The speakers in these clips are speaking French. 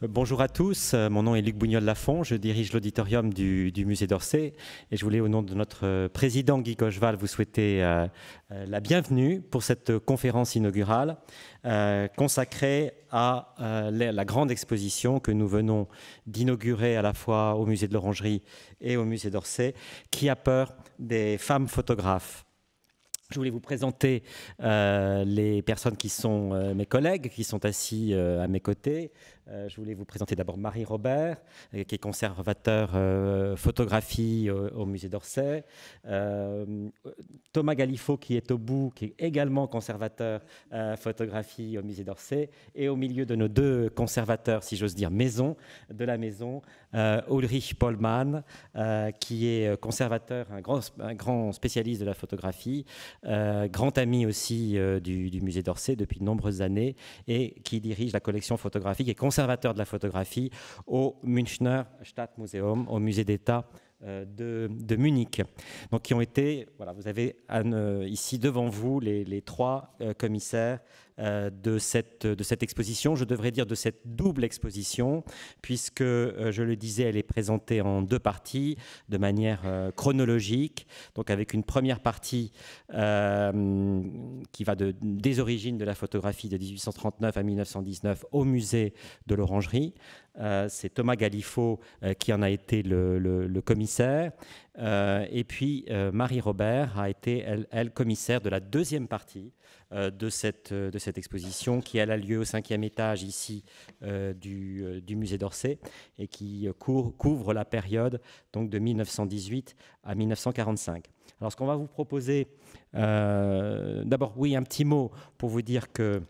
Bonjour à tous, mon nom est Luc Bougnol-Lafont, je dirige l'auditorium du musée d'Orsay et je voulais au nom de notre président Guy Cocheval vous souhaiter la bienvenue pour cette conférence inaugurale consacrée à la grande exposition que nous venons d'inaugurer à la fois au musée de l'Orangerie et au musée d'Orsay, qui a peur des femmes photographes. Je voulais vous présenter les personnes qui sont mes collègues, qui sont assis à mes côtés. Je voulais vous présenter d'abord Marie Robert, qui est conservateur photographie au musée d'Orsay. Thomas Galifot, qui est au bout, qui est également conservateur photographie au musée d'Orsay. Et au milieu de nos deux conservateurs, si j'ose dire, de la maison, Ulrich Pollmann, qui est conservateur, un grand spécialiste de la photographie, grand ami aussi du musée d'Orsay depuis de nombreuses années et qui dirige la collection photographique et conservateur de la photographie au Münchner Stadtmuseum, au musée d'État de Munich. Donc qui ont été, voilà, vous avez ici devant vous les trois commissaires de cette exposition, je devrais dire de cette double exposition, puisque, je le disais, elle est présentée en deux parties, de manière chronologique, donc avec une première partie qui va des origines de la photographie de 1839 à 1919 au musée de l'Orangerie. C'est Thomas Galifot qui en a été le commissaire, et puis Marie Robert a été, elle, commissaire de la deuxième partie de cette exposition qui elle, a lieu au 5e étage ici du musée d'Orsay et qui couvre la période donc, de 1918 à 1945. Alors ce qu'on va vous proposer, d'abord oui un petit mot pour vous dire que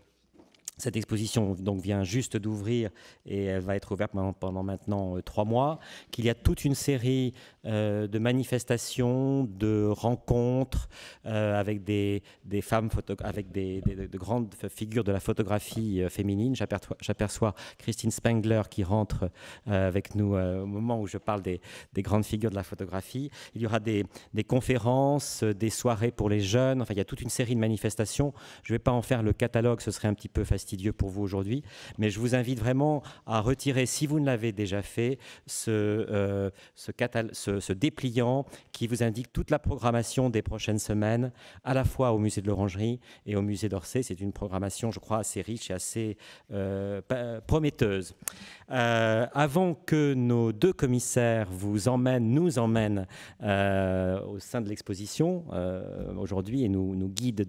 cette exposition donc, vient juste d'ouvrir et elle va être ouverte pendant maintenant 3 mois, qu'il y a toute une série de manifestations, de rencontres avec des femmes, avec de grandes figures de la photographie féminine. J'aperçois Christine Spengler qui rentre avec nous au moment où je parle des grandes figures de la photographie. Il y aura des conférences, des soirées pour les jeunes, enfin il y a toute une série de manifestations. Je ne vais pas en faire le catalogue, ce serait un petit peu fastidieux pour vous aujourd'hui, mais je vous invite vraiment à retirer, si vous ne l'avez déjà fait, ce dépliant qui vous indique toute la programmation des prochaines semaines, à la fois au musée de l'Orangerie et au musée d'Orsay. C'est une programmation, je crois, assez riche et assez prometteuse. Avant que nos deux commissaires nous emmènent au sein de l'exposition aujourd'hui et nous guident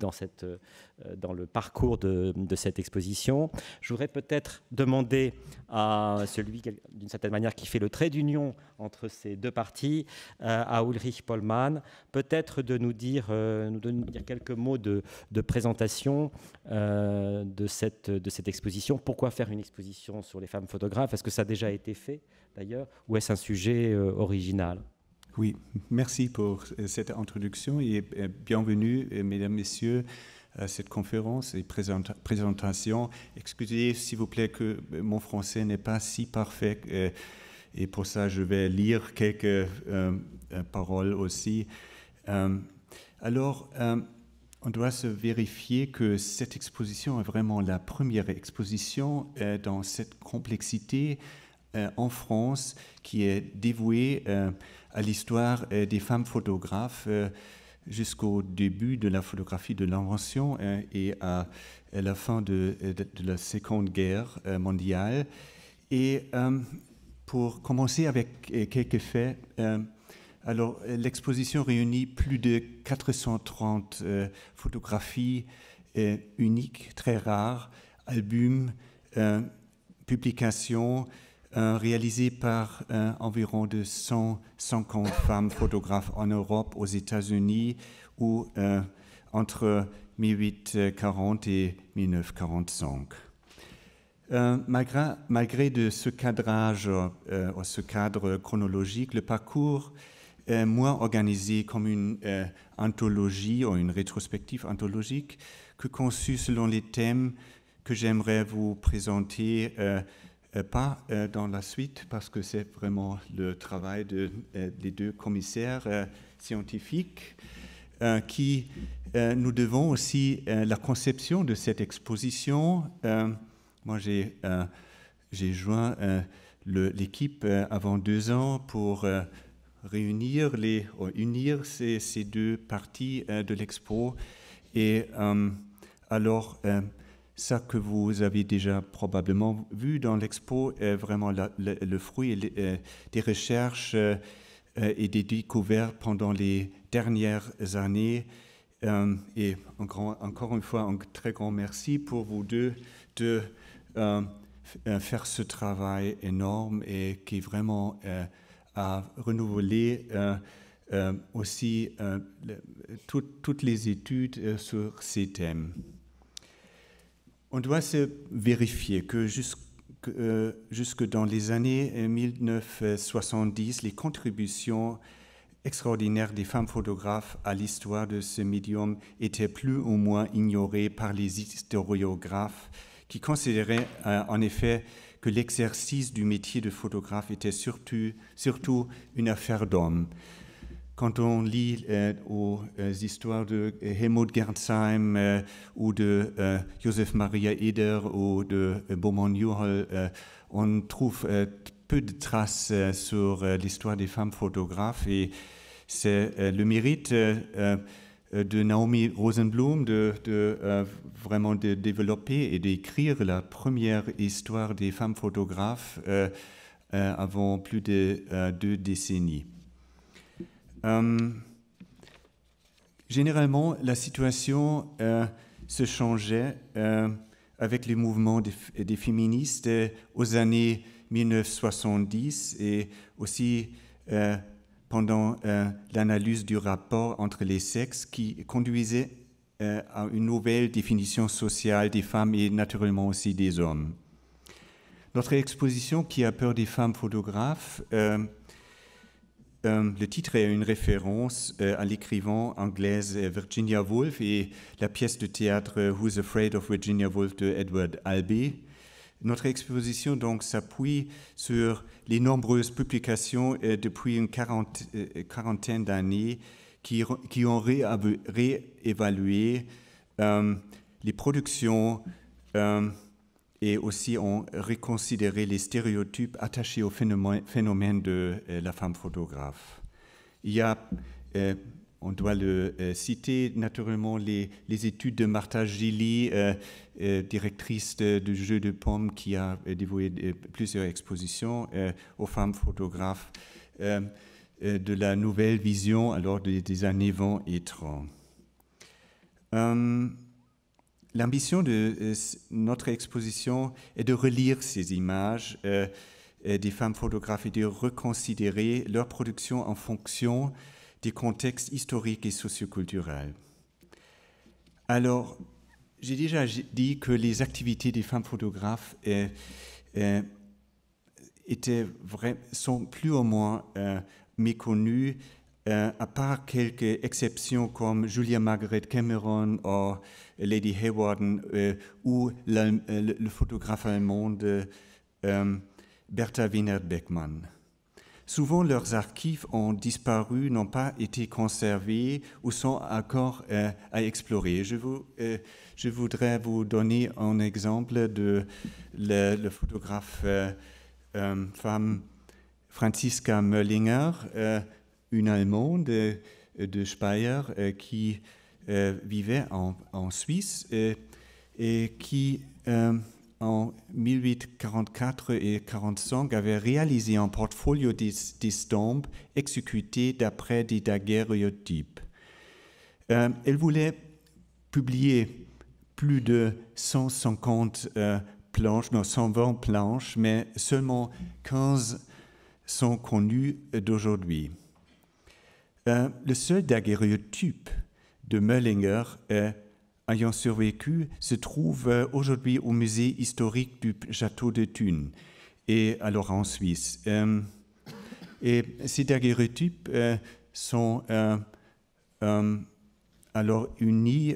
dans le parcours de cette exposition, je voudrais peut-être demander à celui, d'une certaine manière, qui fait le trait d'union entre ces deux parties, à Ulrich Pollmann, peut-être de nous dire quelques mots de présentation de cette exposition. Pourquoi faire une exposition sur les femmes photographes? Est-ce que ça a déjà été fait, d'ailleurs, ou est-ce un sujet original? Oui, merci pour cette introduction et bienvenue, mesdames, messieurs, à cette conférence et présentation. Excusez, s'il vous plaît, que mon français n'est pas si parfait et pour ça, je vais lire quelques paroles aussi. Alors, on doit se vérifier que cette exposition est vraiment la première exposition dans cette complexité en France qui est dévouée à l'histoire des femmes photographes jusqu'au début de la photographie de l'invention et à la fin de la Seconde Guerre mondiale. Et pour commencer avec quelques faits, alors l'exposition réunit plus de 430 photographies uniques, très rares, albums, publications, réalisé par environ de 150 femmes photographes en Europe, aux États-Unis, ou entre 1840 et 1945. Malgré de ce cadrage, ce cadre chronologique, le parcours est moins organisé comme une anthologie ou une rétrospective anthologique que conçu selon les thèmes que j'aimerais vous présenter pas dans la suite, parce que c'est vraiment le travail des deux commissaires scientifiques qui nous devons aussi la conception de cette exposition. Moi, j'ai j'ai joint l'équipe avant 2 ans pour unir ces deux parties de l'expo. Et alors, ça que vous avez déjà probablement vu dans l'expo est vraiment le fruit des recherches et des découvertes pendant les dernières années. Et encore une fois, un très grand merci pour vous deux de faire ce travail énorme et qui vraiment a renouvelé aussi toutes les études sur ces thèmes. On doit se vérifier que jusque dans les années 1970, les contributions extraordinaires des femmes photographes à l'histoire de ce médium étaient plus ou moins ignorées par les historiographes qui considéraient en effet que l'exercice du métier de photographe était surtout une affaire d'hommes. Quand on lit aux histoires de Helmut Gernsheim ou de Josef Maria Eder ou de Baumann-Juchel, on trouve peu de traces sur l'histoire des femmes photographes, et c'est le mérite de Naomi Rosenblum vraiment de développer et d'écrire la première histoire des femmes photographes avant plus de 2 décennies. Généralement, la situation se changeait avec les mouvements des féministes aux années 1970 et aussi pendant l'analyse du rapport entre les sexes qui conduisait à une nouvelle définition sociale des femmes et naturellement aussi des hommes. Notre exposition qui a peur des femmes photographes, le titre est une référence à l'écrivain anglaise Virginia Woolf et la pièce de théâtre Who's Afraid of Virginia Woolf de Edward Albee. Notre exposition donc s'appuie sur les nombreuses publications depuis une quarantaine d'années qui ont réévalué les productions et aussi ont reconsidéré les stéréotypes attachés au phénomène de la femme photographe. Il y a, on doit le citer naturellement, les études de Martha Gilly, directrice du Jeu de Paume, qui a dévoué plusieurs expositions aux femmes photographes de la nouvelle vision alors des années 20 et 30. L'ambition de notre exposition est de relire ces images des femmes photographes et de reconsidérer leur production en fonction des contextes historiques et socioculturels. Alors, j'ai déjà dit que les activités des femmes photographes sont plus ou moins méconnues, à part quelques exceptions comme Julia Margaret Cameron ou Lady Hawarden ou le photographe allemand Bertha Wienert-Beckmann. Souvent, leurs archives ont disparu, n'ont pas été conservés ou sont encore à explorer. Je voudrais vous donner un exemple de le photographe femme Franziska Möllinger, une Allemande de Speyer qui vivait en Suisse et qui en 1844 et 1845 avait réalisé un portfolio d'estampes exécutées d'après des daguerréotypes. Elle voulait publier plus de 150 planches, non 120 planches, mais seulement 15 sont connues d'aujourd'hui. Le seul daguerréotype de Möllinger ayant survécu se trouve aujourd'hui au musée historique du château de Thun, et alors en Suisse. Et ces daguerréotypes sont alors unis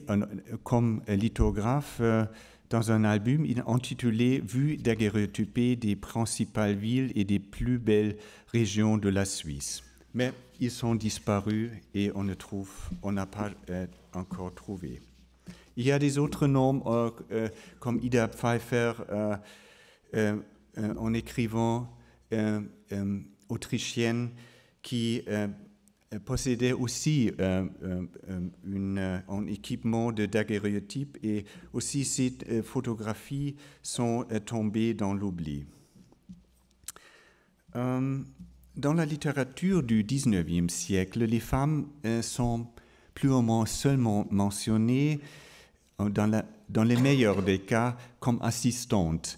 comme lithographes dans un album intitulé « Vues daguerréotypées des principales villes et des plus belles régions de la Suisse ». Mais ils sont disparus et on n'a pas encore trouvé. Il y a des autres noms comme Ida Pfeiffer, un écrivain autrichienne qui possédait aussi un équipement de daguerréotype, et aussi ces photographies sont tombées dans l'oubli. Dans la littérature du XIXe siècle, les femmes sont plus ou moins seulement mentionnées, dans les meilleurs des cas, comme assistantes.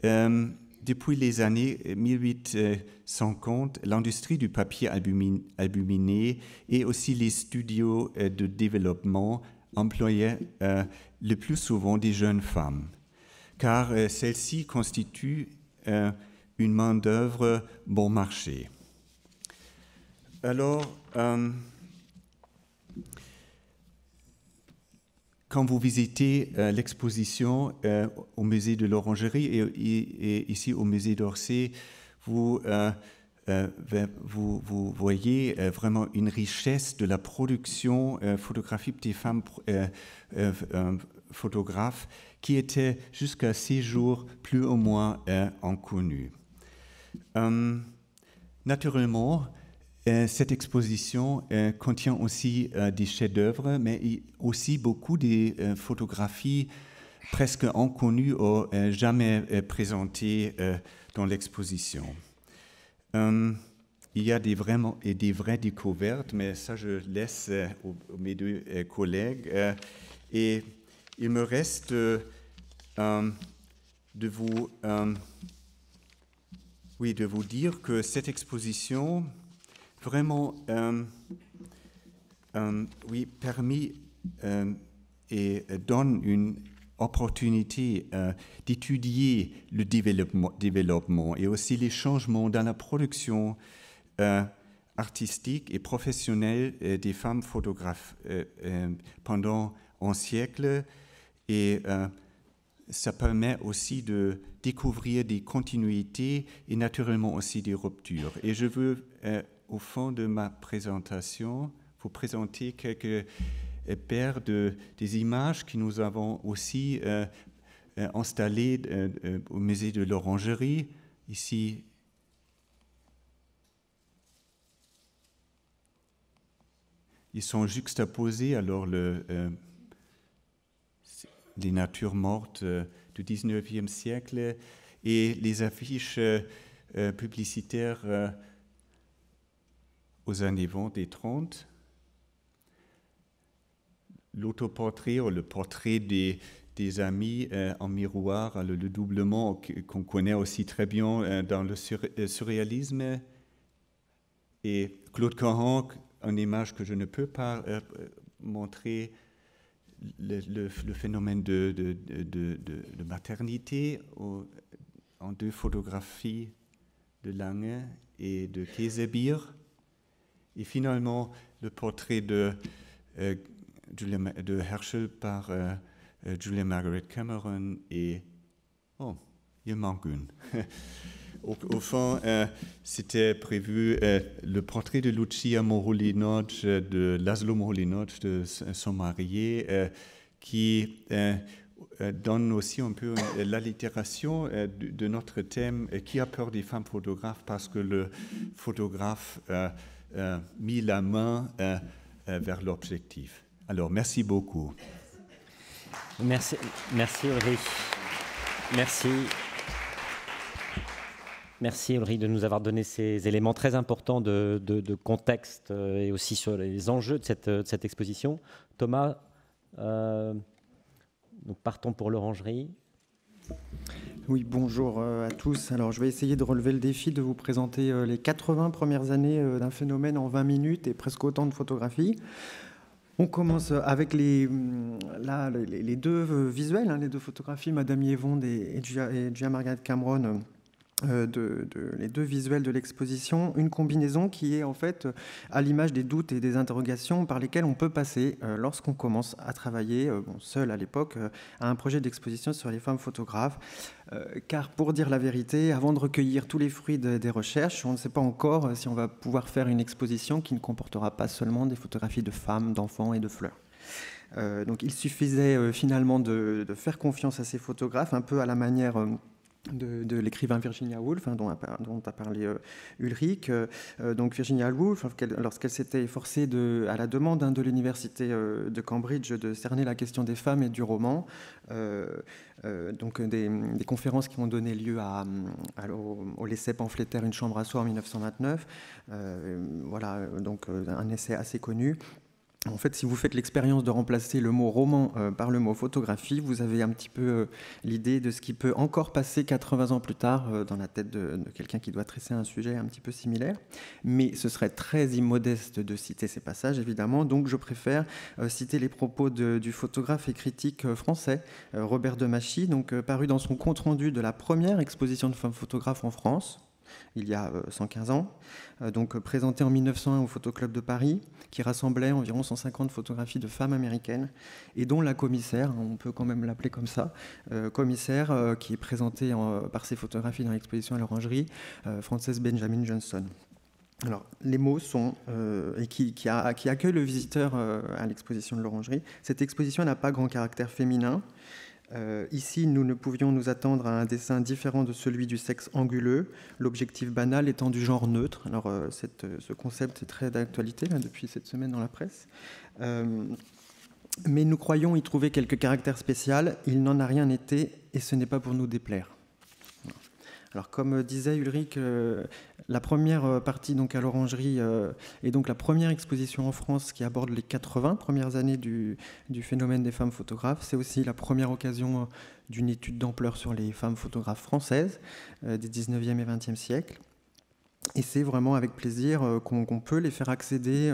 Depuis les années 1850, l'industrie du papier albuminé et aussi les studios de développement employaient le plus souvent des jeunes femmes, car celles-ci constituent une main-d'œuvre bon marché. Alors, quand vous visitez l'exposition au musée de l'Orangerie et ici au musée d'Orsay, vous voyez vraiment une richesse de la production photographique des femmes photographes qui était jusqu'à ces jours plus ou moins inconnue. Naturellement, cette exposition contient aussi des chefs-d'œuvre, mais aussi beaucoup de photographies presque inconnues ou jamais présentées dans l'exposition. Il y a des vraies découvertes, mais ça je laisse mes deux collègues. Et il me reste de vous dire que cette exposition vraiment permis et donne une opportunité d'étudier le développement et aussi les changements dans la production artistique et professionnelle des femmes photographes pendant un siècle, et ça permet aussi de découvrir des continuités et naturellement aussi des ruptures. Et je veux, au fond de ma présentation, vous présenter quelques paires des images que nous avons aussi installées au musée de l'Orangerie. Ici, ils sont juxtaposés, alors les natures mortes du XIXe siècle et les affiches publicitaires aux années 20 et 30. L'autoportrait ou le portrait des amis en miroir, le doublement qu'on connaît aussi très bien dans le surréalisme. Et Claude Cahun, une image que je ne peux pas montrer, le phénomène de maternité en deux photographies de Lange et de Käsebier. Et finalement, le portrait de Herschel par Julia Margaret Cameron et... Oh, il manque une. Au fond, c'était prévu le portrait de Lucia Moholy-Nagy, de Laszlo Moholy-Nagy, de son marié, qui donne aussi un peu l'allitération de notre thème, qui a peur des femmes photographes, parce que le photographe mis la main vers l'objectif. Alors, merci beaucoup. Merci Ulrich. Merci Ulrich de nous avoir donné ces éléments très importants de contexte et aussi sur les enjeux de cette exposition. Thomas, nous partons pour l'Orangerie. Oui, bonjour à tous. Alors, je vais essayer de relever le défi de vous présenter les 80 premières années d'un phénomène en 20 minutes et presque autant de photographies. On commence avec les deux visuels, les deux photographies, Madame Yvonde et Julia Margaret Cameron, les deux visuels de l'exposition, une combinaison qui est en fait à l'image des doutes et des interrogations par lesquelles on peut passer lorsqu'on commence à travailler, seul à l'époque, à un projet d'exposition sur les femmes photographes. Car pour dire la vérité, avant de recueillir tous les fruits des recherches, on ne sait pas encore si on va pouvoir faire une exposition qui ne comportera pas seulement des photographies de femmes, d'enfants et de fleurs. Donc il suffisait finalement de faire confiance à ces photographes, un peu à la manière de l'écrivain Virginia Woolf, dont a parlé Ulrich. Donc Virginia Woolf, lorsqu'elle s'était efforcée, à la demande de l'université de Cambridge, de cerner la question des femmes et du roman, donc des conférences qui ont donné lieu au l'essai pamphlétaire Une chambre à soi en 1929. Voilà, donc un essai assez connu. En fait, si vous faites l'expérience de remplacer le mot roman par le mot photographie, vous avez un petit peu l'idée de ce qui peut encore passer 80 ans plus tard dans la tête de quelqu'un qui doit traiter un sujet un petit peu similaire. Mais ce serait très immodeste de citer ces passages, évidemment. Donc, je préfère citer les propos du photographe et critique français Robert Demachy, paru dans son compte-rendu de la première exposition de femmes photographes en France, il y a 115 ans, présenté en 1901 au Photoclub de Paris, qui rassemblait environ 150 photographies de femmes américaines, et dont la commissaire, on peut quand même l'appeler comme ça, commissaire qui est présentée par ses photographies dans l'exposition à l'Orangerie, Frances Benjamin Johnson. Alors, les mots sont, et qui accueille le visiteur à l'exposition de l'Orangerie. Cette exposition n'a pas grand caractère féminin. Ici, nous ne pouvions nous attendre à un dessin différent de celui du sexe anguleux, l'objectif banal étant du genre neutre. Alors, ce concept est très d'actualité depuis cette semaine dans la presse. Mais nous croyons y trouver quelques caractères spéciaux. Il n'en a rien été, et ce n'est pas pour nous déplaire. Alors, comme disait Ulrich, la première partie à l'Orangerie est donc la première exposition en France qui aborde les 80 premières années du phénomène des femmes photographes. C'est aussi la première occasion d'une étude d'ampleur sur les femmes photographes françaises des 19e et 20e siècles. Et c'est vraiment avec plaisir qu'on peut les faire accéder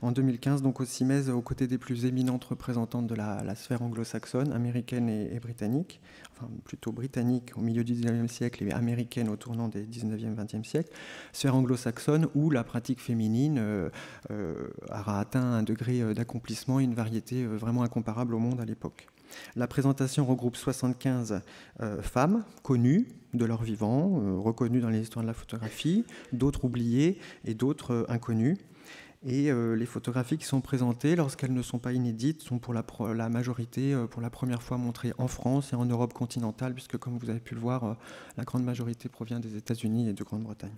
en 2015 au CIMES aux côtés des plus éminentes représentantes de la sphère anglo-saxonne, américaine et britannique, enfin plutôt britannique au milieu du 19e siècle et américaine au tournant des 19e, 20e siècle, sphère anglo-saxonne où la pratique féminine aura atteint un degré d'accomplissement et une variété vraiment incomparable au monde à l'époque. La présentation regroupe 75 femmes connues de leur vivant, reconnues dans les histoires de la photographie, d'autres oubliées et d'autres inconnues. Et les photographies qui sont présentées, lorsqu'elles ne sont pas inédites, sont pour la majorité pour la première fois montrées en France et en Europe continentale, puisque comme vous avez pu le voir, la grande majorité provient des États-Unis et de Grande-Bretagne.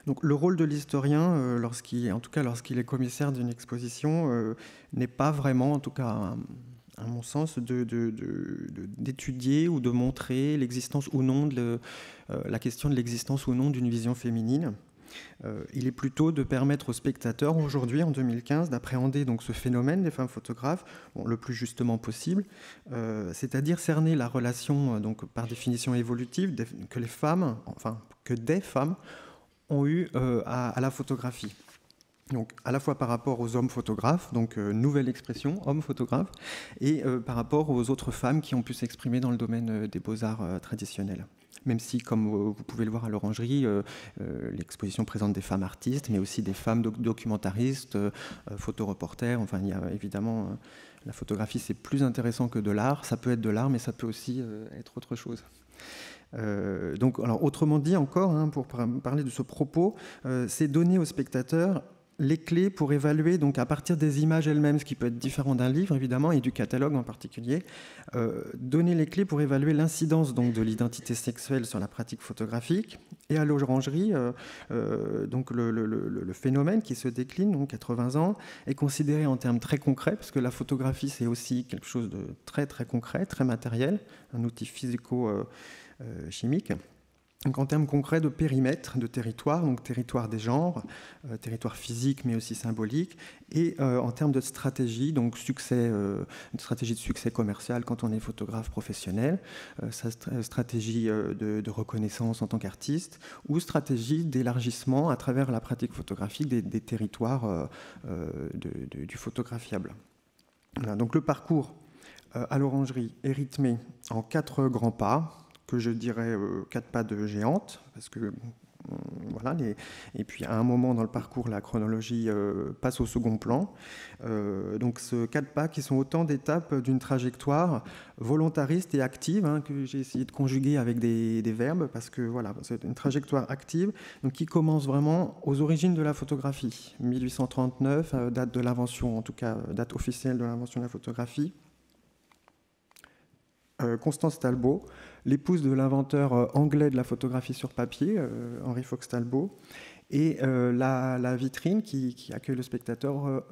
Donc, le rôle de l'historien, lorsqu'il est commissaire d'une exposition, n'est pas vraiment, en tout cas à mon sens, d'étudier ou de montrer l'existence ou non la question de l'existence ou non d'une vision féminine. Il est plutôt de permettre aux spectateurs, aujourd'hui, en 2015, d'appréhender donc ce phénomène des femmes photographes le plus justement possible, c'est-à-dire cerner la relation, donc par définition évolutive, que des femmes ont eu à la photographie. Donc, à la fois par rapport aux hommes photographes, donc nouvelle expression, homme photographe, et par rapport aux autres femmes qui ont pu s'exprimer dans le domaine des beaux-arts traditionnels. Même si, comme vous pouvez le voir à l'Orangerie, l'exposition présente des femmes artistes, mais aussi des femmes documentaristes, photoreporters. Enfin, il y a évidemment, la photographie, c'est plus intéressant que de l'art. Ça peut être de l'art, mais ça peut aussi être autre chose. Donc, alors, autrement dit encore, pour parler de ce propos, c'est donner aux spectateurs les clés pour évaluer, donc à partir des images elles-mêmes, ce qui peut être différent d'un livre évidemment et du catalogue en particulier, donner les clés pour évaluer l'incidence donc de l'identité sexuelle sur la pratique photographique. Et à l'Orangerie, donc le phénomène qui se décline, donc 80 ans, est considéré en termes très concrets, parce que la photographie c'est aussi quelque chose de très très concret, très matériel, un outil physico-chimique. Donc en termes concrets de périmètre, de territoire, donc territoire des genres, territoire physique mais aussi symbolique, et en termes de stratégie, donc une stratégie de succès commercial quand on est photographe professionnel, stratégie de reconnaissance en tant qu'artiste, ou stratégie d'élargissement à travers la pratique photographique des territoires du photographiable. Voilà, donc le parcours à l'Orangerie est rythmé en 4 grands pas, que je dirais 4 pas de géante, parce que voilà, et puis à un moment dans le parcours, la chronologie passe au second plan. Donc ce 4 pas qui sont autant d'étapes d'une trajectoire volontariste et active, que j'ai essayé de conjuguer avec des verbes, parce que voilà, c'est une trajectoire active, donc qui commence vraiment aux origines de la photographie. 1839, date de l'invention, en tout cas date officielle de l'invention de la photographie. Constance Talbot, l'épouse de l'inventeur anglais de la photographie sur papier, Henry Fox Talbot. Et la vitrine qui accueille le spectateur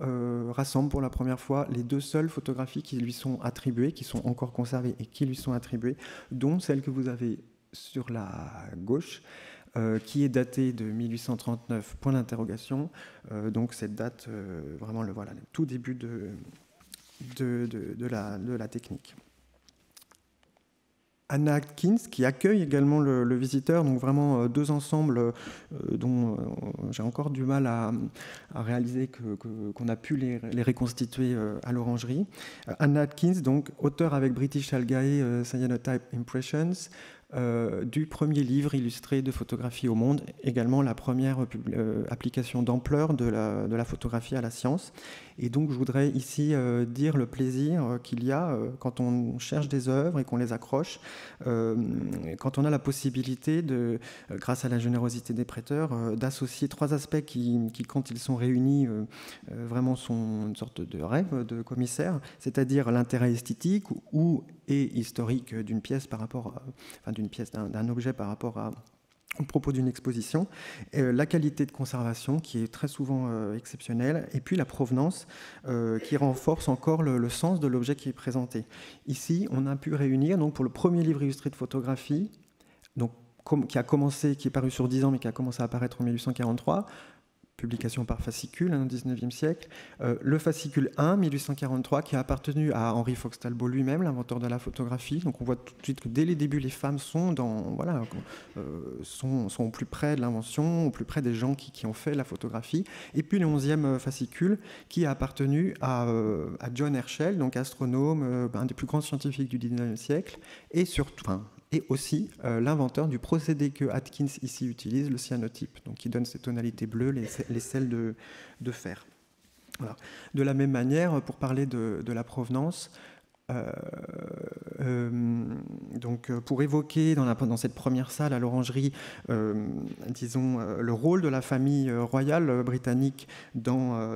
rassemble pour la première fois les 2 seules photographies qui lui sont attribuées, qui sont encore conservées et qui lui sont attribuées, dont celle que vous avez sur la gauche, qui est datée de 1839, point d'interrogation. Donc cette date, vraiment le tout début de la technique. Anna Atkins, qui accueille également le visiteur, donc vraiment 2 ensembles dont j'ai encore du mal à réaliser qu'on a pu les reconstituer à l'Orangerie. Anna Atkins, donc auteure avec British Algae, Cyanotype Impressions, du premier livre illustré de photographie au monde, également la première application d'ampleur de la photographie à la science. Et donc je voudrais ici dire le plaisir qu'il y a quand on cherche des œuvres et qu'on les accroche, quand on a la possibilité, grâce à la générosité des prêteurs, d'associer 3 aspects qui, quand ils sont réunis, vraiment sont une sorte de rêve de commissaire, c'est-à-dire l'intérêt esthétique et historique d'une pièce par rapport d'un objet par rapport au propos d'une exposition, la qualité de conservation qui est très souvent exceptionnelle, et puis la provenance qui renforce encore le sens de l'objet qui est présenté. Ici, on a pu réunir, donc, pour le premier livre illustré de photographie, donc, qui est paru sur 10 ans, mais qui a commencé à apparaître en 1843, publication par fascicule au XIXe siècle. Le fascicule 1, 1843, qui a appartenu à Henry Fox Talbot lui-même, l'inventeur de la photographie. Donc on voit tout de suite que dès les débuts, les femmes sont au plus près de l'invention, au plus près des gens qui ont fait la photographie. Et puis le 11e fascicule, qui a appartenu à John Herschel, donc astronome, un des plus grands scientifiques du XIXe siècle, et surtout... et aussi l'inventeur du procédé que Atkins ici utilise, le cyanotype, donc qui donne ces tonalités bleues, les sels de fer. Voilà. De la même manière, pour parler de la provenance, donc pour évoquer dans cette première salle à l'Orangerie, disons, le rôle de la famille royale britannique dont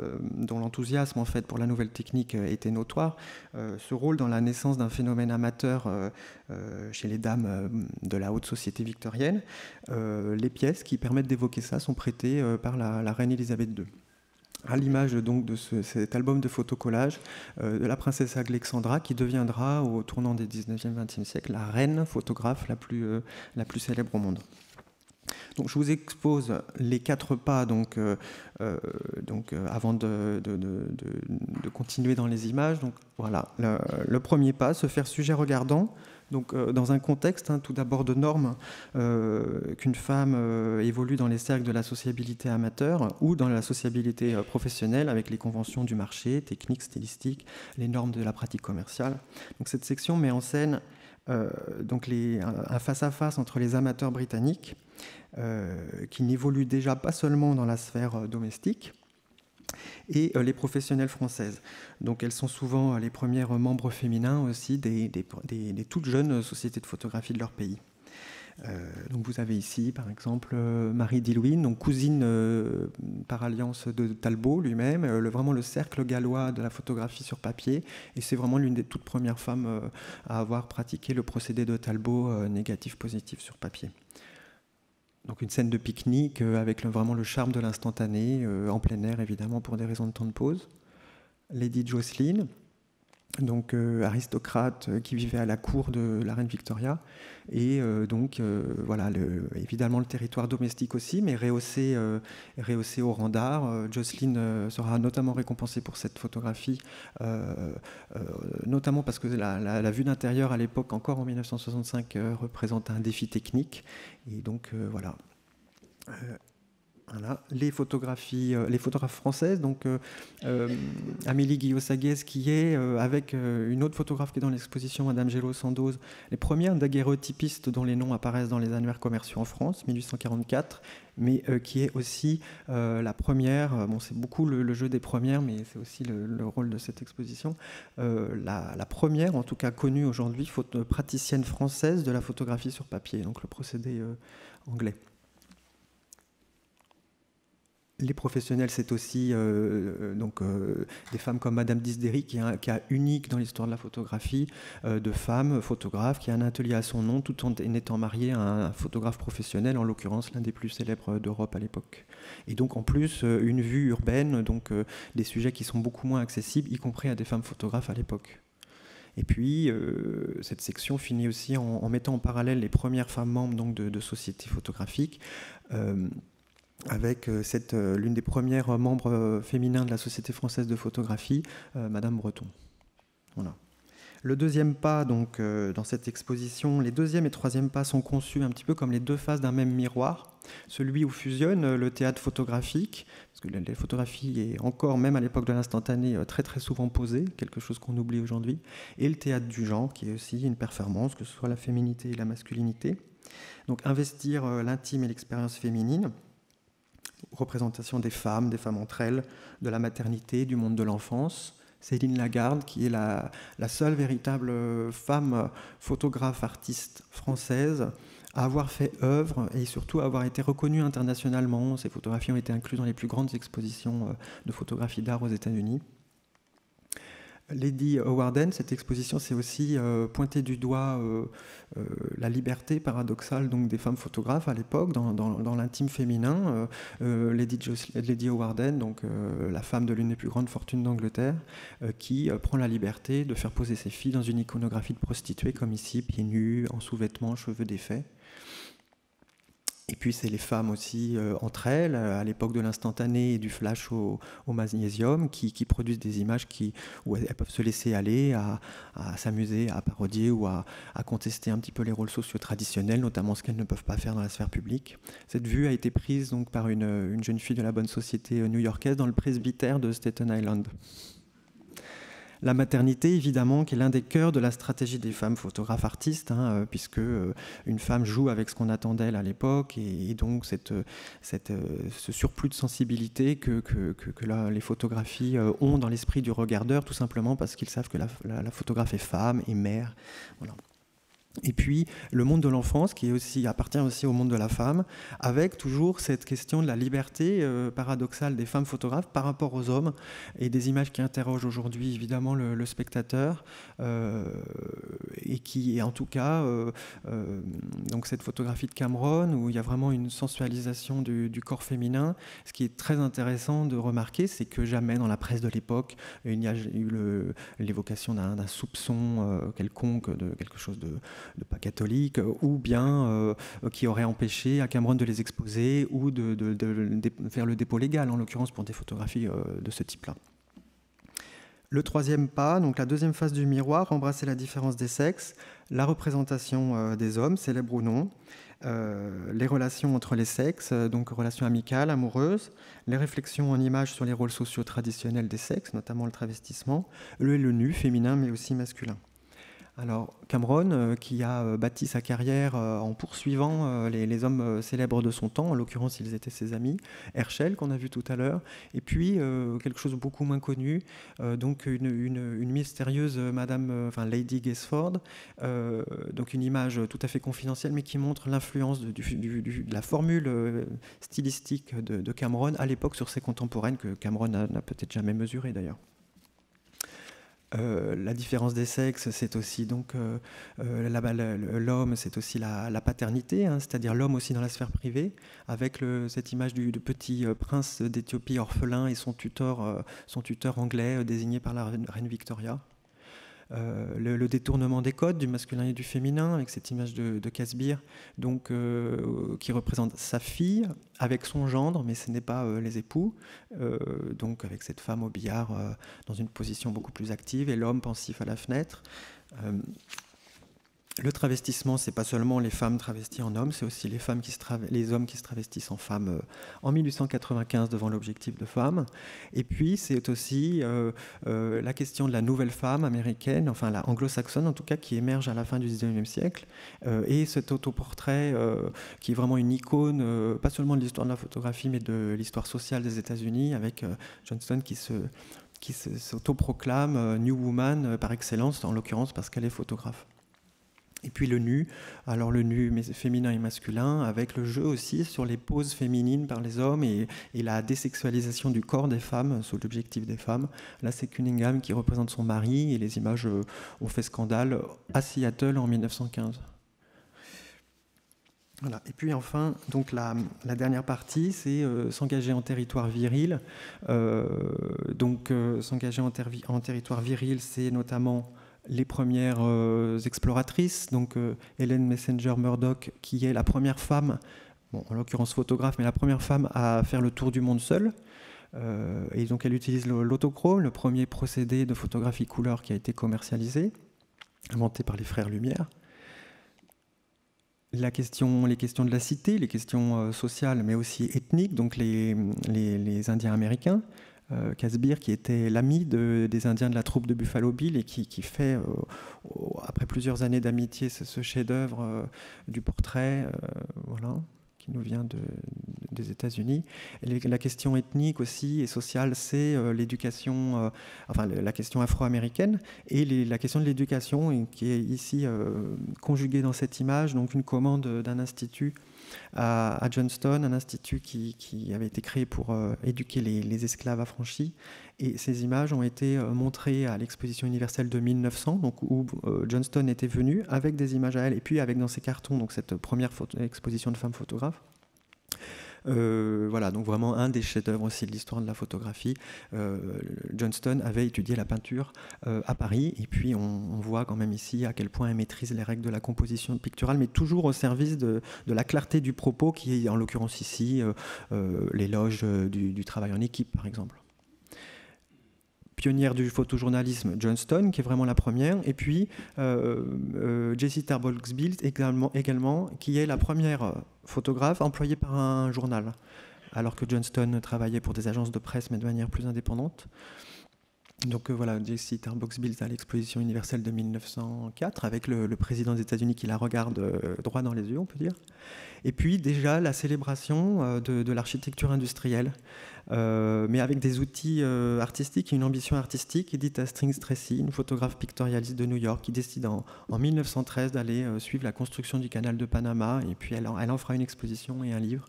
l'enthousiasme en fait pour la nouvelle technique était notoire, ce rôle dans la naissance d'un phénomène amateur chez les dames de la haute société victorienne, les pièces qui permettent d'évoquer ça sont prêtées par la reine Elisabeth II. À l'image donc de cet album de photocollage de la princesse Alexandra, qui deviendra au tournant des 19e, 20e siècle la reine photographe la plus célèbre au monde. Donc, je vous expose les 4 pas avant de continuer dans les images. Donc, voilà, le premier pas, se faire sujet regardant. Donc, dans un contexte, tout d'abord de normes qu'une femme évolue dans les cercles de la sociabilité amateur ou dans la sociabilité professionnelle avec les conventions du marché, techniques, stylistiques, les normes de la pratique commerciale. Donc, cette section met en scène un face-à-face entre les amateurs britanniques qui n'évoluent déjà pas seulement dans la sphère domestique, et les professionnelles françaises. Donc elles sont souvent les premières membres féminins aussi des toutes jeunes sociétés de photographie de leur pays. Donc vous avez ici par exemple Marie Dillwyn, donc cousine par alliance de Talbot lui-même, vraiment le cercle gallois de la photographie sur papier, et c'est vraiment l'une des toutes premières femmes à avoir pratiqué le procédé de Talbot négatif-positif sur papier. Donc une scène de pique-nique avec vraiment le charme de l'instantané, en plein air évidemment pour des raisons de temps de pause. Lady Jocelyn, donc aristocrate qui vivait à la cour de la reine Victoria, et voilà, évidemment le territoire domestique aussi, mais rehaussé au rang d'art. Jocelyn sera notamment récompensée pour cette photographie, notamment parce que la vue d'intérieur à l'époque, encore en 1965, représente un défi technique, et donc voilà. Voilà, les photographes françaises, donc Amélie Guillot-Saguès qui est, avec une autre photographe qui est dans l'exposition, Madame Gélo Sandoz, les premières daguerreotypistes dont les noms apparaissent dans les annuaires commerciaux en France, 1844, mais qui est aussi la première, c'est beaucoup le jeu des premières, mais c'est aussi le rôle de cette exposition, la première, en tout cas connue aujourd'hui, praticienne française de la photographie sur papier, donc le procédé anglais. Les professionnels, c'est aussi des femmes comme Madame Disdéry, qui est un cas unique dans l'histoire de la photographie, de femmes photographes, qui a un atelier à son nom, tout en étant mariée à un photographe professionnel, en l'occurrence l'un des plus célèbres d'Europe à l'époque. Et donc en plus, une vue urbaine, des sujets qui sont beaucoup moins accessibles, y compris à des femmes photographes à l'époque. Et puis, cette section finit aussi en mettant en parallèle les premières femmes membres de sociétés photographiques, avec l'une des premières membres féminins de la Société française de photographie, Madame Breton. Voilà. Le deuxième pas, dans cette exposition, les deuxième et troisième pas sont conçus un petit peu comme les deux faces d'un même miroir, celui où fusionne le théâtre photographique, parce que la photographie est encore, même à l'époque de l'instantané, très très souvent posée, quelque chose qu'on oublie aujourd'hui, et le théâtre du genre, qui est aussi une performance, que ce soit la féminité et la masculinité. Donc investir l'intime et l'expérience féminine, représentation des femmes entre elles, de la maternité, du monde de l'enfance. Céline Lagarde, qui est la seule véritable femme photographe artiste française à avoir fait œuvre et surtout à avoir été reconnue internationalement. Ses photographies ont été incluses dans les plus grandes expositions de photographie d'art aux États-Unis. Lady Howarden, cette exposition, c'est aussi pointer du doigt la liberté paradoxale des femmes photographes à l'époque, dans l'intime féminin. Lady Howarden, la femme de l'une des plus grandes fortunes d'Angleterre, qui prend la liberté de faire poser ses filles dans une iconographie de prostituées, comme ici, pieds nus, en sous-vêtements, cheveux défaits. Et puis c'est les femmes aussi entre elles, à l'époque de l'instantané et du flash au magnésium, qui produisent des images où elles peuvent se laisser aller à s'amuser, à parodier ou à contester un petit peu les rôles sociaux traditionnels, notamment ce qu'elles ne peuvent pas faire dans la sphère publique. Cette vue a été prise par une jeune fille de la bonne société new-yorkaise dans le presbytère de Staten Island. La maternité, évidemment, qui est l'un des cœurs de la stratégie des femmes photographes artistes, puisque une femme joue avec ce qu'on attend d'elle à l'époque, et donc ce surplus de sensibilité que les photographies ont dans l'esprit du regardeur, tout simplement parce qu'ils savent que la photographe est femme et mère. Voilà. Et puis le monde de l'enfance qui appartient aussi au monde de la femme, avec toujours cette question de la liberté paradoxale des femmes photographes par rapport aux hommes, et des images qui interrogent aujourd'hui évidemment le spectateur, et qui est en tout cas donc cette photographie de Cameron où il y a vraiment une sensualisation du corps féminin. Ce qui est très intéressant de remarquer, c'est que jamais dans la presse de l'époque il n'y a eu l'évocation d'un soupçon quelconque de quelque chose de pas catholique, ou bien qui aurait empêché à Cameron de les exposer ou de faire le dépôt légal, en l'occurrence pour des photographies de ce type-là. Le troisième pas, donc la deuxième phase du miroir, embrasser la différence des sexes, la représentation des hommes, célèbres ou non, les relations entre les sexes, donc relations amicales, amoureuses, les réflexions en images sur les rôles sociaux traditionnels des sexes, notamment le travestissement, le nu, féminin mais aussi masculin. Alors Cameron, qui a bâti sa carrière en poursuivant les hommes célèbres de son temps, en l'occurrence ils étaient ses amis, Herschel qu'on a vu tout à l'heure, et puis quelque chose de beaucoup moins connu, donc une mystérieuse Lady Gaisford, donc une image tout à fait confidentielle mais qui montre l'influence de la formule stylistique de Cameron à l'époque sur ses contemporaines, que Cameron n'a peut-être jamais mesuré d'ailleurs. La différence des sexes, c'est aussi l'homme, c'est aussi la paternité, c'est-à-dire l'homme aussi dans la sphère privée, avec cette image du petit prince d'Éthiopie orphelin et son tuteur anglais désigné par la reine Victoria. Le détournement des codes du masculin et du féminin, avec cette image de Casbir, qui représente sa fille avec son gendre, mais ce n'est pas les époux, donc avec cette femme au billard dans une position beaucoup plus active, et l'homme pensif à la fenêtre. Le travestissement, c'est pas seulement les femmes travesties en hommes, c'est aussi les hommes qui se travestissent en femmes en 1895 devant l'objectif de femmes. Et puis c'est aussi la question de la nouvelle femme américaine, enfin la anglo-saxonne en tout cas, qui émerge à la fin du XIXe siècle, et cet autoportrait qui est vraiment une icône, pas seulement de l'histoire de la photographie, mais de l'histoire sociale des États-Unis, avec Johnston qui s'autoproclame New Woman par excellence, en l'occurrence parce qu'elle est photographe. Et puis le nu, alors le nu féminin et masculin, avec le jeu aussi sur les poses féminines par les hommes et la désexualisation du corps des femmes sous l'objectif des femmes. Là, c'est Cunningham qui représente son mari et les images ont fait scandale à Seattle en 1915. Voilà. Et puis enfin, donc la dernière partie, c'est s'engager en territoire viril. S'engager en territoire viril, c'est notamment les premières exploratrices, donc Helen Messenger Murdoch, qui est la première femme, bon, en l'occurrence photographe, mais la première femme à faire le tour du monde seule. Et donc elle utilise l'autochrome, le premier procédé de photographie couleur qui a été commercialisé, inventé par les frères Lumière. Les questions de la cité, les questions sociales, mais aussi ethniques, donc les Indiens américains. Casbir, qui était l'ami des Indiens de la troupe de Buffalo Bill et qui fait, après plusieurs années d'amitié, ce chef-d'œuvre du portrait, voilà, qui nous vient des États-Unis. La question ethnique aussi et sociale, c'est l'éducation, la question afro-américaine et la question de l'éducation qui est ici conjuguée dans cette image, donc une commande d'un institut à Johnston, un institut qui avait été créé pour éduquer les esclaves affranchis. Et ces images ont été montrées à l'exposition universelle de 1900, donc où Johnston était venu avec des images à elle, et puis avec dans ses cartons donc cette première exposition de femmes photographes. Voilà, donc vraiment un des chefs-d'œuvre aussi de l'histoire de la photographie. Johnston avait étudié la peinture à Paris, et puis on voit quand même ici à quel point elle maîtrise les règles de la composition picturale, mais toujours au service de la clarté du propos, qui est en l'occurrence ici l'éloge du travail en équipe, par exemple. Pionnière du photojournalisme, Johnston, qui est vraiment la première, et puis Jessie Tarbox-Bill également, qui est la première photographe employée par un journal, alors que Johnston travaillait pour des agences de presse, mais de manière plus indépendante. Donc voilà, Jessie Tarbox-Bill à l'exposition universelle de 1904, avec le président des États-Unis qui la regarde droit dans les yeux, on peut dire. Et puis déjà la célébration de l'architecture industrielle, mais avec des outils artistiques et une ambition artistique. Edith Hastings Tracy, une photographe pictorialiste de New York, qui décide en 1913 d'aller suivre la construction du canal de Panama, et puis elle en fera une exposition et un livre.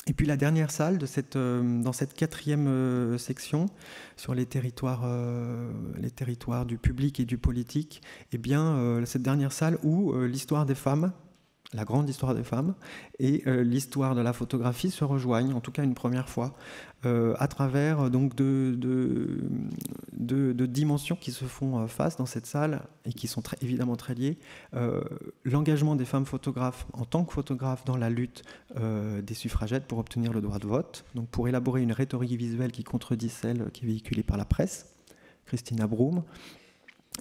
Et puis la dernière salle dans cette quatrième section sur les territoires du public et du politique, eh bien, cette dernière salle où l'histoire des femmes, la grande histoire des femmes et l'histoire de la photographie se rejoignent, en tout cas une première fois, à travers donc de dimensions qui se font face dans cette salle et qui sont évidemment très liées. L'engagement des femmes photographes en tant que photographes dans la lutte des suffragettes pour obtenir le droit de vote, donc pour élaborer une rhétorique visuelle qui contredit celle qui est véhiculée par la presse, Christina Broom.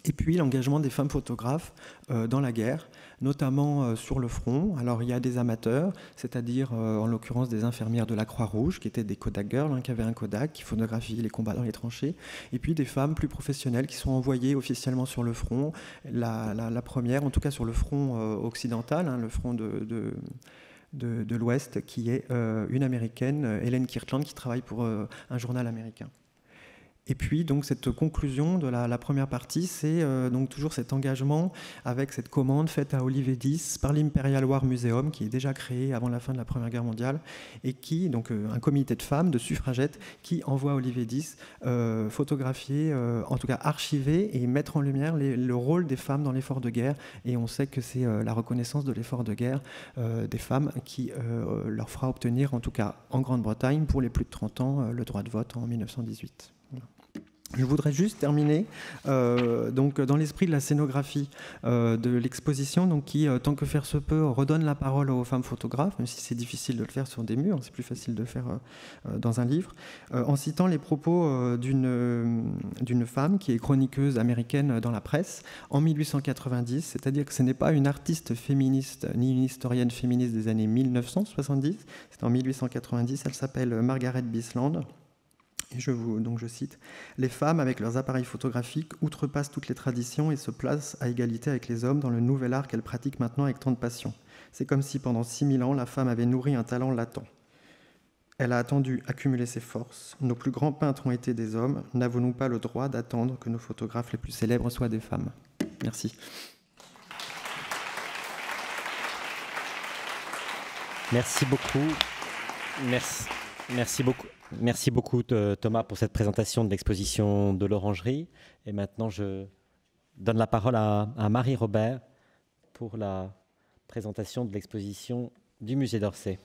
Et puis l'engagement des femmes photographes dans la guerre, notamment sur le front. Alors il y a des amateurs, c'est-à-dire en l'occurrence des infirmières de la Croix-Rouge, qui étaient des Kodak Girls, qui avaient un Kodak, qui photographient les combats dans les tranchées. Et puis des femmes plus professionnelles qui sont envoyées officiellement sur le front. La première, en tout cas sur le front occidental, le front de l'Ouest, qui est une américaine, Helen Kirtland, qui travaille pour un journal américain. Et puis, donc, cette conclusion de la première partie, c'est donc toujours cet engagement avec cette commande faite à Olivier Dys par l'Imperial War Museum, qui est déjà créé avant la fin de la Première Guerre mondiale, et qui, donc, un comité de femmes, de suffragettes, qui envoie Olivier Dys photographier, en tout cas archiver et mettre en lumière le rôle des femmes dans l'effort de guerre. Et on sait que c'est la reconnaissance de l'effort de guerre des femmes qui leur fera obtenir, en tout cas en Grande-Bretagne, pour les plus de 30 ans, le droit de vote en 1918. Je voudrais juste terminer donc, dans l'esprit de la scénographie de l'exposition, donc, qui, tant que faire se peut, redonne la parole aux femmes photographes, même si c'est difficile de le faire sur des murs, c'est plus facile de le faire dans un livre, en citant les propos d'une femme qui est chroniqueuse américaine dans la presse en 1890, c'est-à-dire que ce n'est pas une artiste féministe ni une historienne féministe des années 1970, c'est en 1890, elle s'appelle Margaret Bisland. Et je cite, « Les femmes, avec leurs appareils photographiques, outrepassent toutes les traditions et se placent à égalité avec les hommes dans le nouvel art qu'elles pratiquent maintenant avec tant de passion. C'est comme si pendant 6000 ans, la femme avait nourri un talent latent. Elle a attendu accumuler ses forces. Nos plus grands peintres ont été des hommes. N'avons-nous pas le droit d'attendre que nos photographes les plus célèbres soient des femmes ?» Merci. Merci beaucoup. Merci beaucoup Thomas pour cette présentation de l'exposition de l'Orangerie. Et maintenant, je donne la parole à Marie Robert pour la présentation de l'exposition du musée d'Orsay.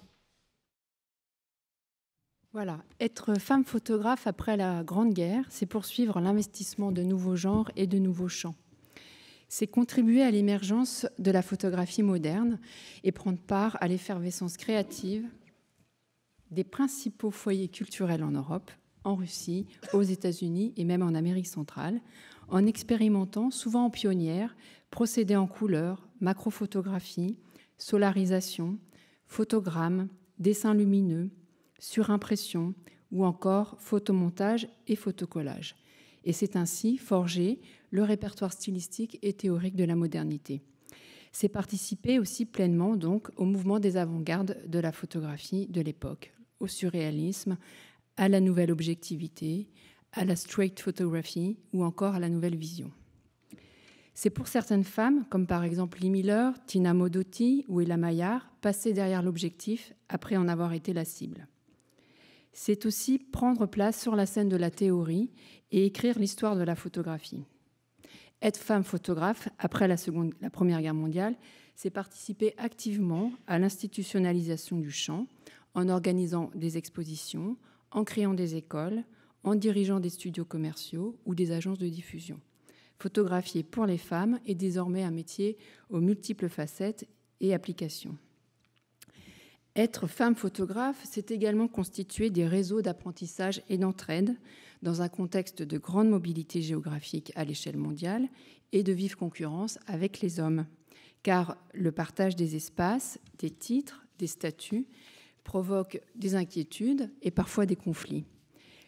Voilà, être femme photographe après la Grande Guerre, c'est poursuivre l'investissement de nouveaux genres et de nouveaux champs. C'est contribuer à l'émergence de la photographie moderne et prendre part à l'effervescence créative des principaux foyers culturels en Europe, en Russie, aux États-Unis et même en Amérique centrale, en expérimentant, souvent en pionnière, procédés en couleur, macrophotographie, solarisation, photogrammes, dessins lumineux, surimpression ou encore photomontage et photocollage. Et c'est ainsi forgé le répertoire stylistique et théorique de la modernité. C'est participer aussi pleinement donc au mouvement des avant-gardes de la photographie de l'époque, au surréalisme, à la nouvelle objectivité, à la straight photography ou encore à la nouvelle vision. C'est pour certaines femmes, comme par exemple Lee Miller, Tina Modotti ou Ella Maillard, passer derrière l'objectif après en avoir été la cible. C'est aussi prendre place sur la scène de la théorie et écrire l'histoire de la photographie. Être femme photographe après la Première Guerre mondiale, c'est participer activement à l'institutionnalisation du champ, en organisant des expositions, en créant des écoles, en dirigeant des studios commerciaux ou des agences de diffusion. Photographier pour les femmes est désormais un métier aux multiples facettes et applications. Être femme photographe, c'est également constituer des réseaux d'apprentissage et d'entraide dans un contexte de grande mobilité géographique à l'échelle mondiale et de vive concurrence avec les hommes. Car le partage des espaces, des titres, des statuts provoque des inquiétudes et parfois des conflits.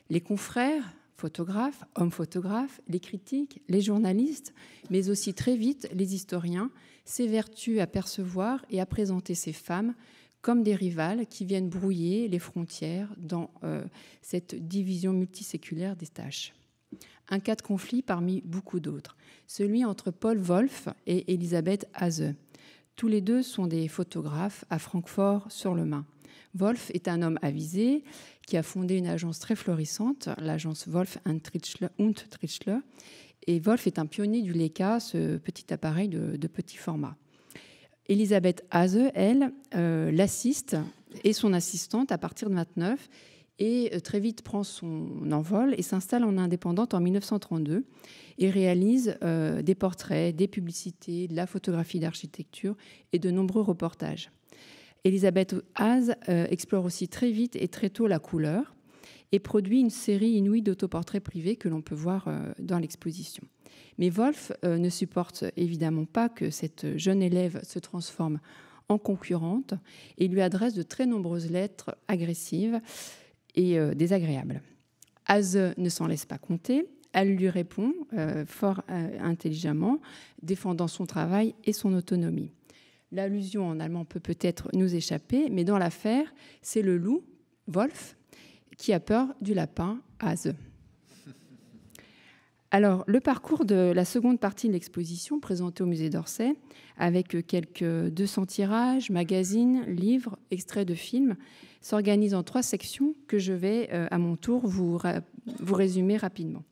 Les confrères, photographes, hommes photographes, les critiques, les journalistes, mais aussi très vite les historiens, s'évertuent à percevoir et à présenter ces femmes comme des rivales qui viennent brouiller les frontières dans cette division multiséculaire des tâches. Un cas de conflit parmi beaucoup d'autres, celui entre Paul Wolf et Elisabeth Haase. Tous les deux sont des photographes à Francfort-sur-le-Main. Wolf est un homme avisé qui a fondé une agence très florissante, l'agence Wolf und Trichler. Et Wolf est un pionnier du Leica, ce petit appareil de petit format. Elisabeth Haase, elle, l'assiste et son assistante à partir de 1929 et très vite prend son envol et s'installe en indépendante en 1932 et réalise des portraits, des publicités, de la photographie d'architecture et de nombreux reportages. Elisabeth Haase explore aussi très vite et très tôt la couleur et produit une série inouïe d'autoportraits privés que l'on peut voir dans l'exposition. Mais Wolf ne supporte évidemment pas que cette jeune élève se transforme en concurrente et lui adresse de très nombreuses lettres agressives et désagréables. Haase ne s'en laisse pas compter. Elle lui répond fort intelligemment, défendant son travail et son autonomie. L'allusion en allemand peut peut-être nous échapper, mais dans l'affaire, c'est le loup, Wolf, qui a peur du lapin, Haase. Alors, le parcours de la seconde partie de l'exposition, présentée au musée d'Orsay, avec quelques 200 tirages, magazines, livres, extraits de films, s'organise en 3 sections que je vais, à mon tour, vous résumer rapidement.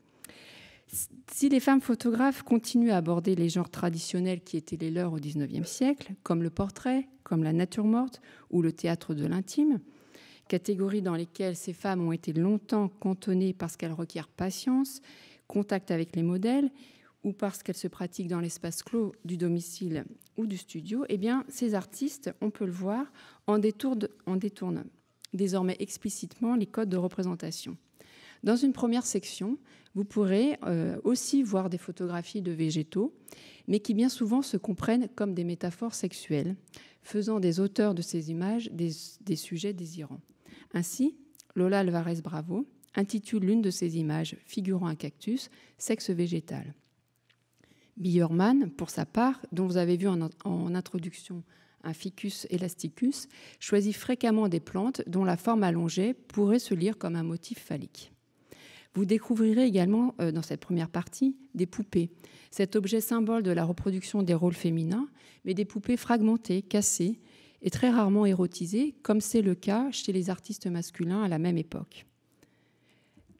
Si les femmes photographes continuent à aborder les genres traditionnels qui étaient les leurs au XIXe siècle, comme le portrait, comme la nature morte ou le théâtre de l'intime, catégories dans lesquelles ces femmes ont été longtemps cantonnées parce qu'elles requièrent patience, contact avec les modèles ou parce qu'elles se pratiquent dans l'espace clos du domicile ou du studio, eh bien, ces artistes, on peut le voir, en détournent désormais explicitement les codes de représentation. Dans une première section, vous pourrez aussi voir des photographies de végétaux, mais qui bien souvent se comprennent comme des métaphores sexuelles, faisant des auteurs de ces images des sujets désirants. Ainsi, Lola Alvarez Bravo intitule l'une de ces images figurant un cactus « Sexe végétal ». Biermann, pour sa part, dont vous avez vu en introduction un ficus elasticus, choisit fréquemment des plantes dont la forme allongée pourrait se lire comme un motif phallique. Vous découvrirez également dans cette première partie des poupées, cet objet symbole de la reproduction des rôles féminins, mais des poupées fragmentées, cassées, et très rarement érotisées, comme c'est le cas chez les artistes masculins à la même époque.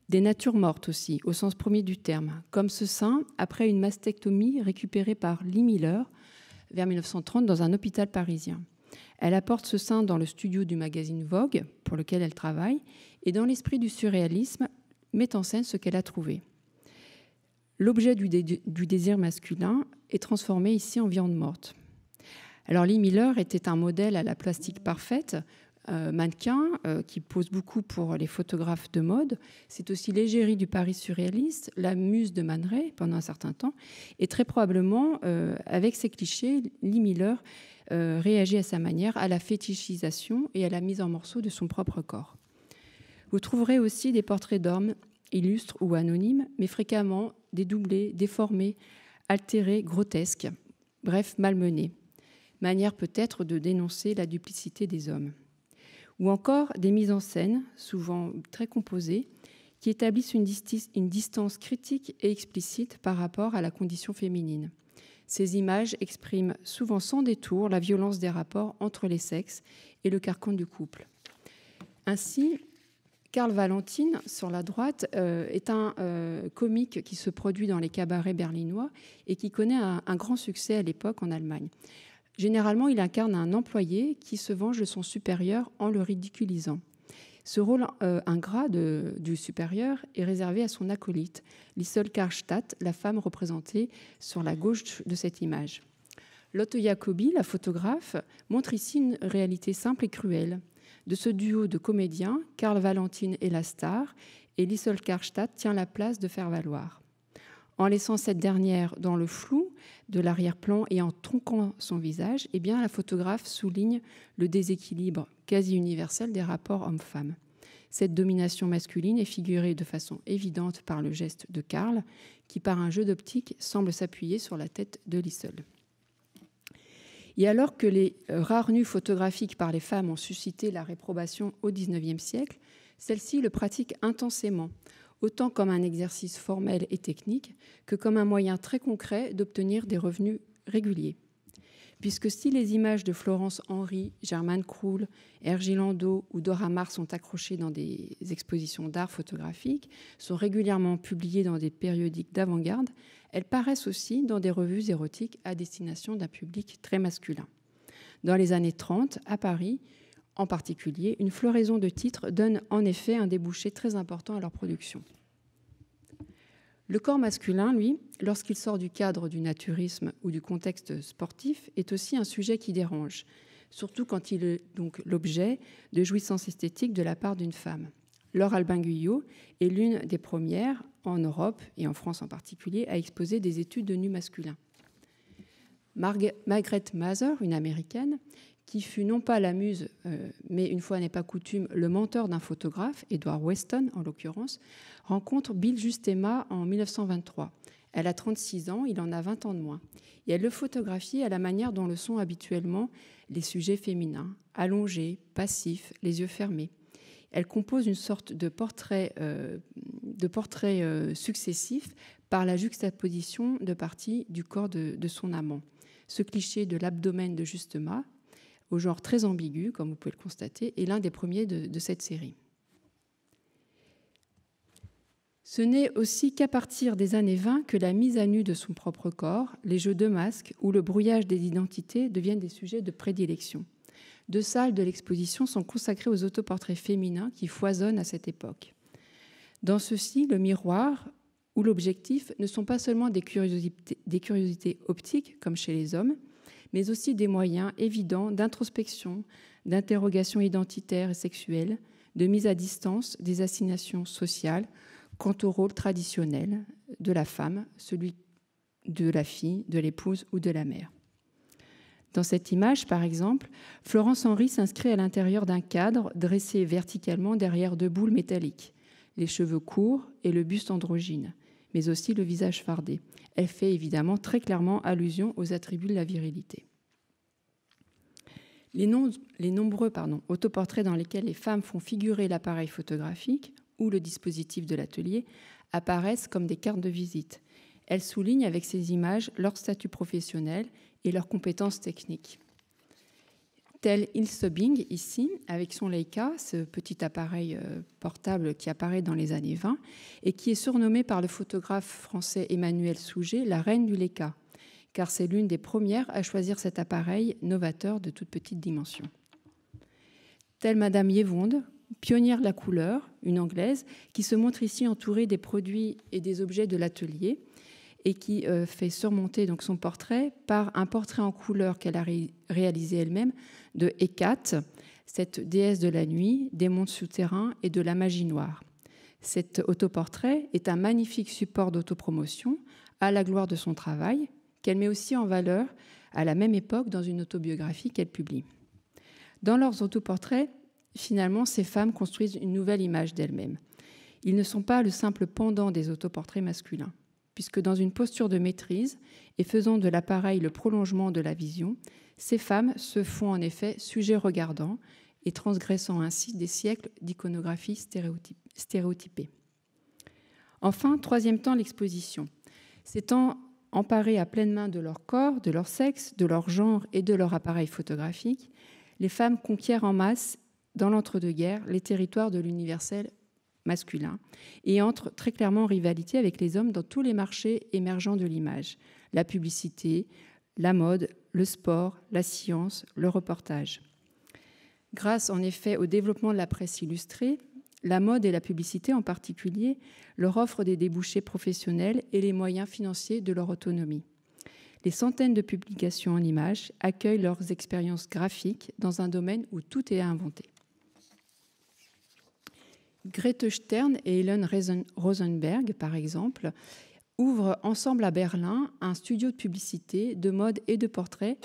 Des natures mortes aussi, au sens premier du terme, comme ce sein après une mastectomie récupérée par Lee Miller vers 1930 dans un hôpital parisien. Elle apporte ce sein dans le studio du magazine Vogue, pour lequel elle travaille, et dans l'esprit du surréalisme, met en scène ce qu'elle a trouvé. L'objet du désir masculin est transformé ici en viande morte. Alors Lee Miller était un modèle à la plastique parfaite, mannequin qui pose beaucoup pour les photographes de mode. C'est aussi l'égérie du Paris surréaliste, la muse de Man Ray pendant un certain temps. Et très probablement, avec ces clichés, Lee Miller réagit à sa manière à la fétichisation et à la mise en morceaux de son propre corps. Vous trouverez aussi des portraits d'hommes illustres ou anonymes, mais fréquemment dédoublés, déformés, altérés, grotesques, bref, malmenés. Manière peut-être de dénoncer la duplicité des hommes. Ou encore des mises en scène, souvent très composées, qui établissent une distance critique et explicite par rapport à la condition féminine. Ces images expriment souvent sans détour la violence des rapports entre les sexes et le carcan du couple. Ainsi, Karl Valentin, sur la droite, est un comique qui se produit dans les cabarets berlinois et qui connaît un grand succès à l'époque en Allemagne. Généralement, il incarne un employé qui se venge de son supérieur en le ridiculisant. Ce rôle ingrat du supérieur est réservé à son acolyte, Liesl Karstadt, la femme représentée sur la gauche de cette image. Lotte Jacobi, la photographe, montre ici une réalité simple et cruelle. De ce duo de comédiens, Karl Valentin est la star et Liesl Karstadt tient la place de faire-valoir. En laissant cette dernière dans le flou de l'arrière-plan et en tronquant son visage, eh bien, la photographe souligne le déséquilibre quasi universel des rapports hommes-femmes. Cette domination masculine est figurée de façon évidente par le geste de Karl, qui par un jeu d'optique semble s'appuyer sur la tête de Liesl. Et alors que les rares nus photographiques par les femmes ont suscité la réprobation au XIXe siècle, celles-ci le pratiquent intensément, autant comme un exercice formel et technique que comme un moyen très concret d'obtenir des revenus réguliers. Puisque si les images de Florence Henry, Germaine Krull, Hergé Landau ou Dora Maar sont accrochées dans des expositions d'art photographique, sont régulièrement publiées dans des périodiques d'avant-garde, elles paraissent aussi dans des revues érotiques à destination d'un public très masculin. Dans les années 30, à Paris, en particulier, une floraison de titres donne en effet un débouché très important à leur production. Le corps masculin, lui, lorsqu'il sort du cadre du naturisme ou du contexte sportif, est aussi un sujet qui dérange, surtout quand il est donc l'objet de jouissances esthétiques de la part d'une femme. Laure Albin-Guyot est l'une des premières, en Europe et en France en particulier, à exposer des études de nus masculins. Margaret Mather, une américaine, qui fut non pas la muse, mais une fois n'est pas coutume, le mentor d'un photographe, Edward Weston en l'occurrence, rencontre Bill Justema en 1923. Elle a 36 ans, il en a 20 ans de moins. Et elle le photographie à la manière dont le sont habituellement les sujets féminins, allongés, passifs, les yeux fermés. Elle compose une sorte de portrait successif par la juxtaposition de parties du corps de son amant. Ce cliché de l'abdomen de Justema, au genre très ambigu, comme vous pouvez le constater, est l'un des premiers de cette série. Ce n'est aussi qu'à partir des années 20 que la mise à nu de son propre corps, les jeux de masques ou le brouillage des identités deviennent des sujets de prédilection. 2 salles de l'exposition sont consacrées aux autoportraits féminins qui foisonnent à cette époque. Dans ceux-ci, le miroir ou l'objectif ne sont pas seulement des curiosités optiques, comme chez les hommes, mais aussi des moyens évidents d'introspection, d'interrogation identitaire et sexuelle, de mise à distance des assignations sociales quant au rôle traditionnel de la femme, celui de la fille, de l'épouse ou de la mère. Dans cette image, par exemple, Florence Henry s'inscrit à l'intérieur d'un cadre dressé verticalement derrière 2 boules métalliques, les cheveux courts et le buste androgyne, mais aussi le visage fardé. Elle fait évidemment très clairement allusion aux attributs de la virilité. Les nombreux autoportraits dans lesquels les femmes font figurer l'appareil photographique ou le dispositif de l'atelier apparaissent comme des cartes de visite. Elles soulignent avec ces images leur statut professionnel et leurs compétences techniques. tel Ilse Bing ici, avec son Leica, ce petit appareil portable qui apparaît dans les années 20 et qui est surnommé par le photographe français Emmanuel Souget la reine du Leica, car c'est l'une des premières à choisir cet appareil novateur de toute petite dimension. Telle Madame Yevonde, pionnière de la couleur, une Anglaise, qui se montre ici entourée des produits et des objets de l'atelier et qui fait surmonter donc son portrait par un portrait en couleur qu'elle a réalisé elle-même de Hécate, cette déesse de la nuit, des mondes souterrains et de la magie noire. Cet autoportrait est un magnifique support d'autopromotion à la gloire de son travail, qu'elle met aussi en valeur à la même époque dans une autobiographie qu'elle publie. Dans leurs autoportraits, finalement, ces femmes construisent une nouvelle image d'elles-mêmes. Ils ne sont pas le simple pendant des autoportraits masculins, puisque dans une posture de maîtrise et faisant de l'appareil le prolongement de la vision, ces femmes se font en effet sujet regardant et transgressant ainsi des siècles d'iconographie stéréotypée. Enfin, troisième temps, l'exposition. S'étant emparées à pleine main de leur corps, de leur sexe, de leur genre et de leur appareil photographique, les femmes conquièrent en masse, dans l'entre-deux-guerres, les territoires de l'universel masculin et entrent très clairement en rivalité avec les hommes dans tous les marchés émergents de l'image, la publicité, la mode, le sport, la science, le reportage. Grâce en effet au développement de la presse illustrée, la mode et la publicité en particulier leur offrent des débouchés professionnels et les moyens financiers de leur autonomie. Les centaines de publications en images accueillent leurs expériences graphiques dans un domaine où tout est à inventer. Grete Stern et Helen Rosenberg, par exemple, ouvrent ensemble à Berlin un studio de publicité, de mode et de portrait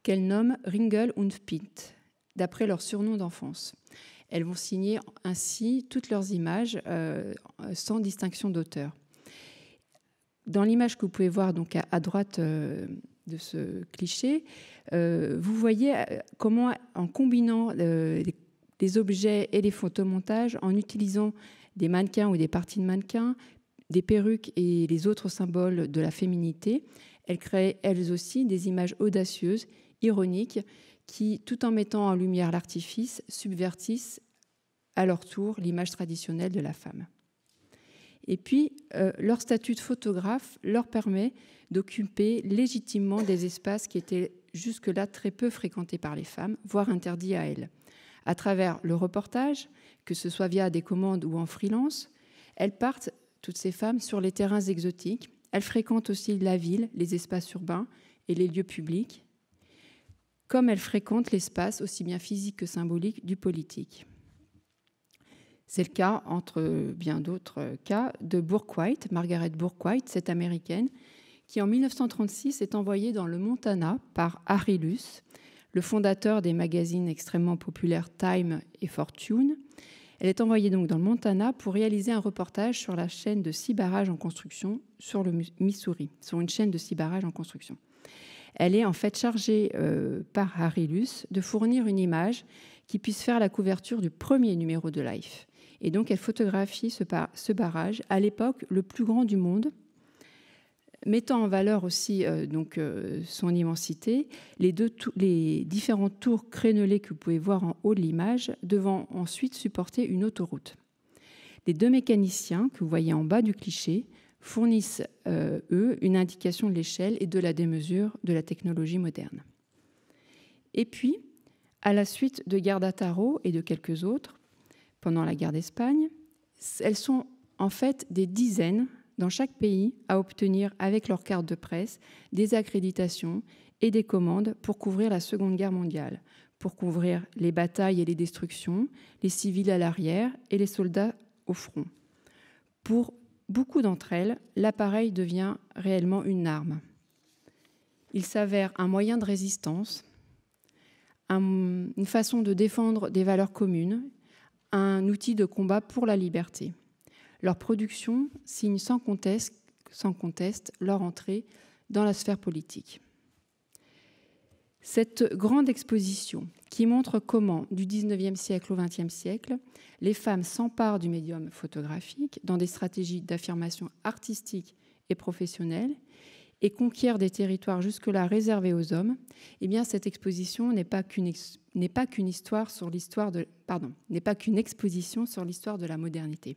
qu'elles nomment Ringel und Pint, d'après leur surnom d'enfance. Elles vont signer ainsi toutes leurs images sans distinction d'auteur. Dans l'image que vous pouvez voir donc à droite de ce cliché, vous voyez comment, en combinant les objets et les photomontages, en utilisant des mannequins ou des parties de mannequins, des perruques et les autres symboles de la féminité, elles créent elles aussi des images audacieuses, ironiques, qui, tout en mettant en lumière l'artifice, subvertissent à leur tour l'image traditionnelle de la femme. Et puis, leur statut de photographe leur permet d'occuper légitimement des espaces qui étaient jusque-là très peu fréquentés par les femmes, voire interdits à elles. À travers le reportage, que ce soit via des commandes ou en freelance, elles partent, toutes ces femmes, sur les terrains exotiques. Elles fréquentent aussi la ville, les espaces urbains et les lieux publics, comme elles fréquentent l'espace, aussi bien physique que symbolique, du politique. C'est le cas, entre bien d'autres cas, de Bourke-White, Margaret Bourke-White, cette américaine, qui en 1936 est envoyée dans le Montana par Harry Luce, le fondateur des magazines extrêmement populaires Time et Fortune. Elle est envoyée donc dans le Montana pour réaliser un reportage sur la chaîne de 6 barrages en construction sur le Missouri, sur une chaîne de 6 barrages en construction. Elle est en fait chargée par Harry Luce de fournir une image qui puisse faire la couverture du premier numéro de Life. Et donc elle photographie ce barrage, à l'époque le plus grand du monde, mettant en valeur aussi son immensité, les différentes tours crénelées que vous pouvez voir en haut de l'image, devant ensuite supporter une autoroute. Les 2 mécaniciens que vous voyez en bas du cliché fournissent, eux, une indication de l'échelle et de la démesure de la technologie moderne. Et puis, à la suite de Gardataro et de quelques autres, pendant la guerre d'Espagne, elles sont en fait des dizaines dans chaque pays à obtenir avec leur carte de presse des accréditations et des commandes pour couvrir la Seconde Guerre mondiale, pour couvrir les batailles et les destructions, les civils à l'arrière et les soldats au front. Pour beaucoup d'entre elles, l'appareil devient réellement une arme. Il s'avère un moyen de résistance, une façon de défendre des valeurs communes, un outil de combat pour la liberté. Leur production signe sans conteste leur entrée dans la sphère politique. Cette grande exposition qui montre comment, du XIXe siècle au XXe siècle, les femmes s'emparent du médium photographique dans des stratégies d'affirmation artistique et professionnelle et conquiert des territoires jusque-là réservés aux hommes, eh bien cette exposition n'est pas qu'une exposition sur l'histoire de la modernité.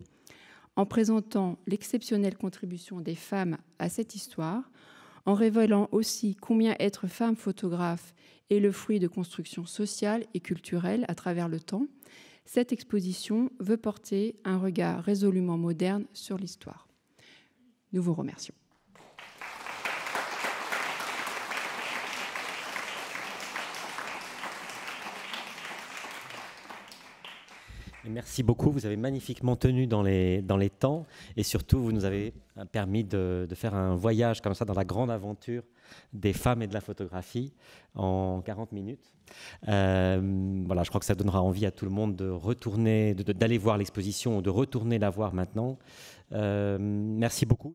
En présentant l'exceptionnelle contribution des femmes à cette histoire, en révélant aussi combien être femme photographe est le fruit de constructions sociales et culturelles à travers le temps, cette exposition veut porter un regard résolument moderne sur l'histoire. Nous vous remercions. Merci beaucoup, vous avez magnifiquement tenu dans les temps et surtout vous nous avez permis de faire un voyage comme ça dans la grande aventure des femmes et de la photographie en 40 minutes. Voilà, je crois que ça donnera envie à tout le monde de retourner, d'aller voir l'exposition ou de retourner la voir maintenant. Merci beaucoup.